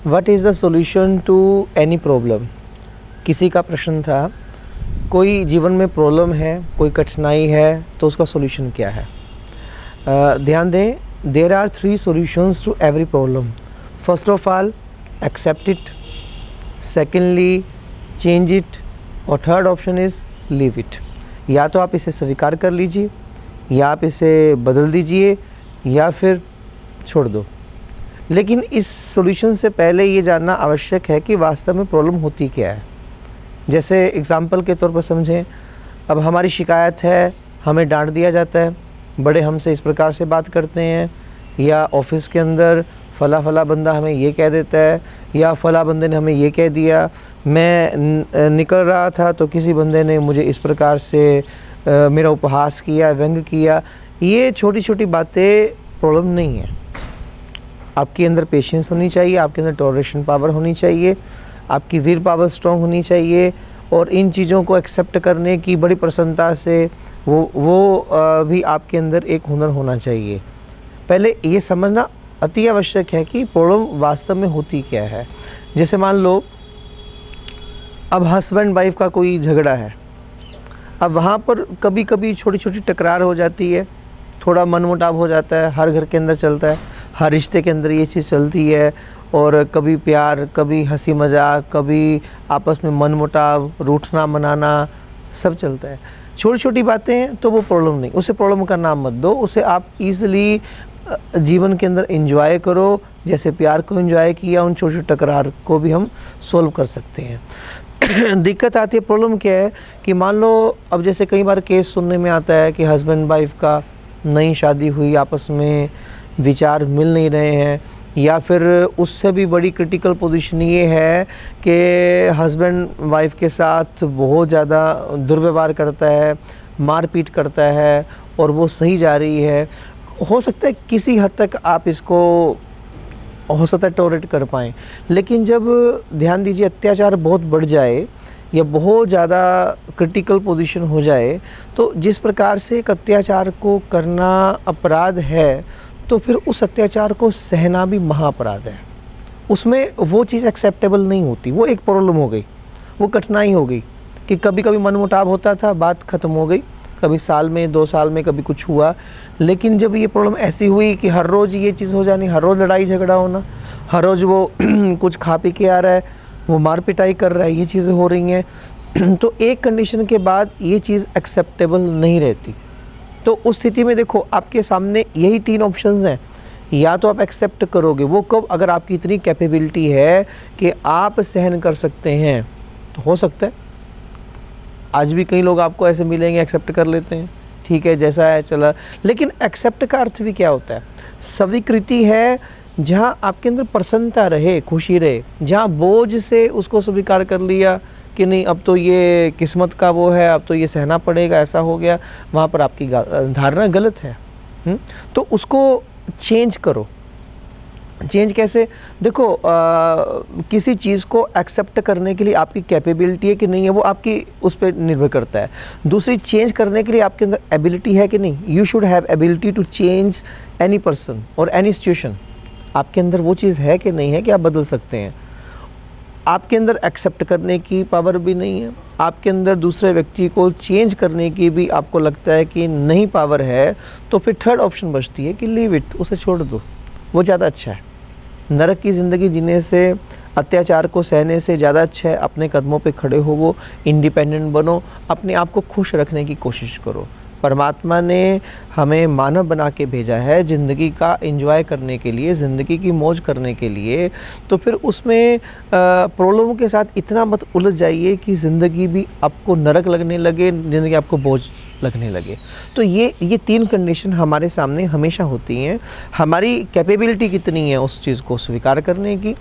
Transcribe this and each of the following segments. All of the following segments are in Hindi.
What is the solution to any problem. किसी का प्रश्न था, कोई जीवन में प्रॉब्लम है, कोई कठिनाई है, तो उसका सॉल्यूशन क्या है। ध्यान दें, there are 3 solutions to every problem. First of all, accept it, secondly change it, और third option is leave it. या तो आप इसे स्वीकार कर लीजिए, या आप इसे बदल दीजिए, या फिर छोड़ दो। लेकिन इस सॉल्यूशन से पहले ये जानना आवश्यक है कि वास्तव में प्रॉब्लम होती क्या है। जैसे एग्ज़ाम्पल के तौर पर समझें, अब हमारी शिकायत है, हमें डांट दिया जाता है, बड़े हमसे इस प्रकार से बात करते हैं, या ऑफिस के अंदर फ़ला बंदा हमें ये कह देता है, या फ़ला बंदे ने हमें ये कह दिया। मैं निकल रहा था तो किसी बंदे ने मुझे इस प्रकार से मेरा उपहास किया, व्यंग किया। ये छोटी छोटी बातें प्रॉब्लम नहीं है। आपके अंदर पेशेंस होनी चाहिए, आपके अंदर टॉलरेशन पावर होनी चाहिए, आपकी विल पावर स्ट्रॉन्ग होनी चाहिए, और इन चीज़ों को एक्सेप्ट करने की बड़ी प्रसन्नता से वो भी आपके अंदर एक हुनर होना चाहिए। पहले ये समझना अति आवश्यक है कि प्रॉब्लम वास्तव में होती क्या है। जैसे मान लो, अब हस्बैंड वाइफ का कोई झगड़ा है, अब वहाँ पर कभी कभी छोटी छोटी टकरार हो जाती है, थोड़ा मनमुटाव हो जाता है, हर घर के अंदर चलता है, हर रिश्ते के अंदर ये चीज़ चलती है। और कभी प्यार, कभी हंसी मजाक, कभी आपस में मनमुटाव, रूठना मनाना, सब चलता है। छोटी छोटी बातें हैं तो वो प्रॉब्लम नहीं, उसे प्रॉब्लम का नाम मत दो, उसे आप ईज़िली जीवन के अंदर एंजॉय करो। जैसे प्यार को एंजॉय किया, उन छोटी छोटी टकरार को भी हम सोल्व कर सकते हैं। दिक्कत आती है, प्रॉब्लम क्या है कि मान लो, अब जैसे कई बार केस सुनने में आता है कि हस्बैंड वाइफ का नई शादी हुई, आपस में विचार मिल नहीं रहे हैं, या फिर उससे भी बड़ी क्रिटिकल पोजीशन ये है कि हस्बैंड वाइफ के साथ बहुत ज़्यादा दुर्व्यवहार करता है, मारपीट करता है, और वो सही जा रही है। हो सकता है किसी हद तक आप इसको हो सकता है टॉलरेट कर पाएँ, लेकिन जब ध्यान दीजिए अत्याचार बहुत बढ़ जाए या बहुत ज़्यादा क्रिटिकल पोजीशन हो जाए, तो जिस प्रकार से एक अत्याचार को करना अपराध है, तो फिर उस अत्याचार को सहना भी महाअपराध है। उसमें वो चीज़ एक्सेप्टेबल नहीं होती। वो एक प्रॉब्लम हो गई, वो कठिनाई हो गई कि कभी कभी मनमुटाव होता था, बात ख़त्म हो गई, कभी साल में 2 साल में कभी कुछ हुआ। लेकिन जब ये प्रॉब्लम ऐसी हुई कि हर रोज़ ये चीज़ हो जानी, हर रोज़ लड़ाई झगड़ा होना, हर रोज़ वो कुछ खा पी के आ रहा है, वो मार पिटाई कर रहा है, ये चीज़ें हो रही हैं, तो एक कंडीशन के बाद ये चीज़ एक्सेप्टेबल नहीं रहती। तो उस स्थिति में देखो, आपके सामने यही 3 ऑप्शंस हैं। या तो आप एक्सेप्ट करोगे, वो कब, अगर आपकी इतनी कैपेबिलिटी है कि आप सहन कर सकते हैं, तो हो सकता है आज भी कई लोग आपको ऐसे मिलेंगे, एक्सेप्ट कर लेते हैं, ठीक है जैसा है चला। लेकिन एक्सेप्ट का अर्थ भी क्या होता है? स्वीकृति है, जहाँ आपके अंदर प्रसन्नता रहे, खुशी रहे, जहाँ बोझ से उसको स्वीकार कर लिया कि नहीं अब तो ये किस्मत का वो है, अब तो ये सहना पड़ेगा, ऐसा हो गया, वहाँ पर आपकी धारणा गलत है। तो उसको चेंज करो। चेंज कैसे? देखो, किसी चीज़ को एक्सेप्ट करने के लिए आपकी कैपेबिलिटी है कि नहीं है, वो आपकी उस पर निर्भर करता है। दूसरी, चेंज करने के लिए आपके अंदर एबिलिटी है कि नहीं। You should have ability to change any person और एनी सिचुएशन। आपके अंदर वो चीज़ है कि नहीं है कि आप बदल सकते हैं। आपके अंदर एक्सेप्ट करने की पावर भी नहीं है, आपके अंदर दूसरे व्यक्ति को चेंज करने की भी आपको लगता है कि नहीं पावर है, तो फिर थर्ड ऑप्शन बचती है कि लीव इट, उसे छोड़ दो, वो ज़्यादा अच्छा है। नरक की ज़िंदगी जीने से, अत्याचार को सहने से ज़्यादा अच्छा है अपने कदमों पे खड़े हो, वो इंडिपेंडेंट बनो, अपने आप को खुश रखने की कोशिश करो। परमात्मा ने हमें मानव बना के भेजा है ज़िंदगी का एंजॉय करने के लिए, ज़िंदगी की मौज करने के लिए। तो फिर उसमें प्रॉब्लमों के साथ इतना मत उलझ जाइए कि ज़िंदगी भी आपको नरक लगने लगे, ज़िंदगी आपको बोझ लगने लगे। तो ये 3 कंडीशन हमारे सामने हमेशा होती हैं। हमारी कैपेबिलिटी कितनी है उस चीज़ को स्वीकार करने की,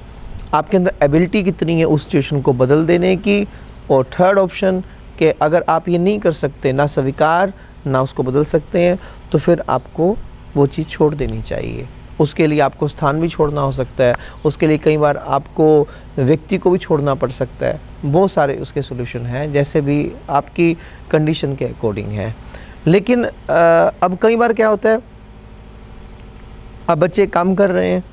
आपके अंदर एबिलिटी कितनी है उस सिचुएशन को बदल देने की, और थर्ड ऑप्शन कि अगर आप ये नहीं कर सकते, ना स्वीकार ना उसको बदल सकते हैं, तो फिर आपको वो चीज़ छोड़ देनी चाहिए। उसके लिए आपको स्थान भी छोड़ना हो सकता है, उसके लिए कई बार आपको व्यक्ति को भी छोड़ना पड़ सकता है। बहुत सारे उसके सॉल्यूशन हैं, जैसे भी आपकी कंडीशन के अकॉर्डिंग है। लेकिन अब कई बार क्या होता है, अब बच्चे काम कर रहे हैं,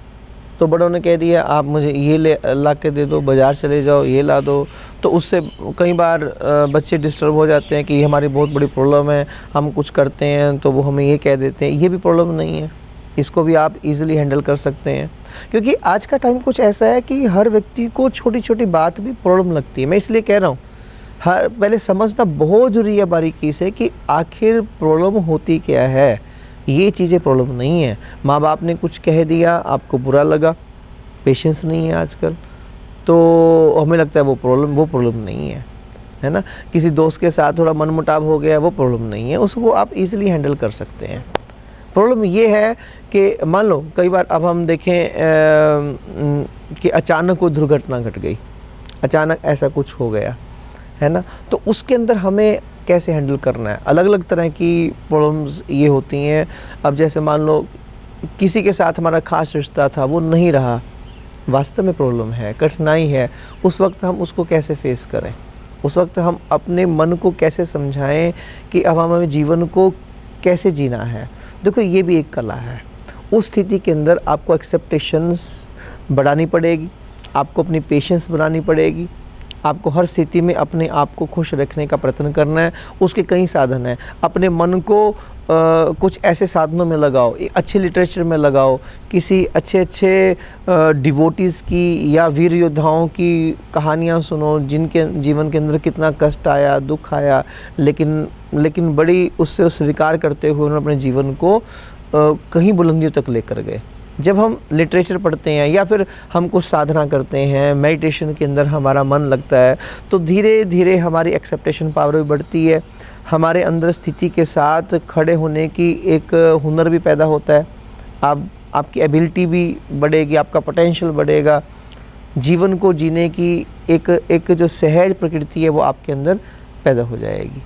तो बड़ों ने कह दिया आप मुझे ये ले ला के दे दो, बाज़ार चले जाओ ये ला दो, तो उससे कई बार बच्चे डिस्टर्ब हो जाते हैं कि ये हमारी बहुत बड़ी प्रॉब्लम है, हम कुछ करते हैं तो वो हमें ये कह देते हैं। ये भी प्रॉब्लम नहीं है, इसको भी आप इजीली हैंडल कर सकते हैं, क्योंकि आज का टाइम कुछ ऐसा है कि हर व्यक्ति को छोटी छोटी बात भी प्रॉब्लम लगती है। मैं इसलिए कह रहा हूँ पहले समझना बहुत ज़रूरी है बारीकी से कि आखिर प्रॉब्लम होती क्या है। ये चीज़ें प्रॉब्लम नहीं है। माँ बाप ने कुछ कह दिया, आपको बुरा लगा, पेशेंस नहीं है आजकल, तो हमें लगता है वो प्रॉब्लम नहीं है ना। किसी दोस्त के साथ थोड़ा मनमुटाव हो गया, वो प्रॉब्लम नहीं है, उसको आप इजीली हैंडल कर सकते हैं। प्रॉब्लम ये है कि मान लो कई बार अब हम देखें कि अचानक कोई दुर्घटना घट गई, अचानक ऐसा कुछ हो गया है ना, तो उसके अंदर हमें कैसे हैंडल करना है। अलग अलग तरह की प्रॉब्लम्स ये होती हैं। अब जैसे मान लो किसी के साथ हमारा ख़ास रिश्ता था, वो नहीं रहा, वास्तव में प्रॉब्लम है, कठिनाई है। उस वक्त हम उसको कैसे फेस करें, उस वक्त हम अपने मन को कैसे समझाएं कि अब हमें जीवन को कैसे जीना है। देखो ये भी एक कला है। उस स्थिति के अंदर आपको एक्सेप्टेशंस बढ़ानी पड़ेगी, आपको अपनी पेशेंस बनानी पड़ेगी, आपको हर स्थिति में अपने आप को खुश रखने का प्रयत्न करना है। उसके कई साधन हैं। अपने मन को कुछ ऐसे साधनों में लगाओ, अच्छे लिटरेचर में लगाओ, किसी अच्छे डिवोटीज़ की या वीर योद्धाओं की कहानियाँ सुनो, जिनके जीवन के अंदर कितना कष्ट आया, दुख आया, लेकिन बड़ी उससे स्वीकार करते हुए उन्होंने अपने जीवन को कहीं बुलंदियों तक लेकर गए। जब हम लिटरेचर पढ़ते हैं या फिर हम कुछ साधना करते हैं, मेडिटेशन के अंदर हमारा मन लगता है, तो धीरे धीरे हमारी एक्सेप्टेशन पावर भी बढ़ती है, हमारे अंदर स्थिति के साथ खड़े होने की एक हुनर भी पैदा होता है, आपकी एबिलिटी भी बढ़ेगी, आपका पोटेंशियल बढ़ेगा, जीवन को जीने की एक जो सहज प्रकृति है वो आपके अंदर पैदा हो जाएगी।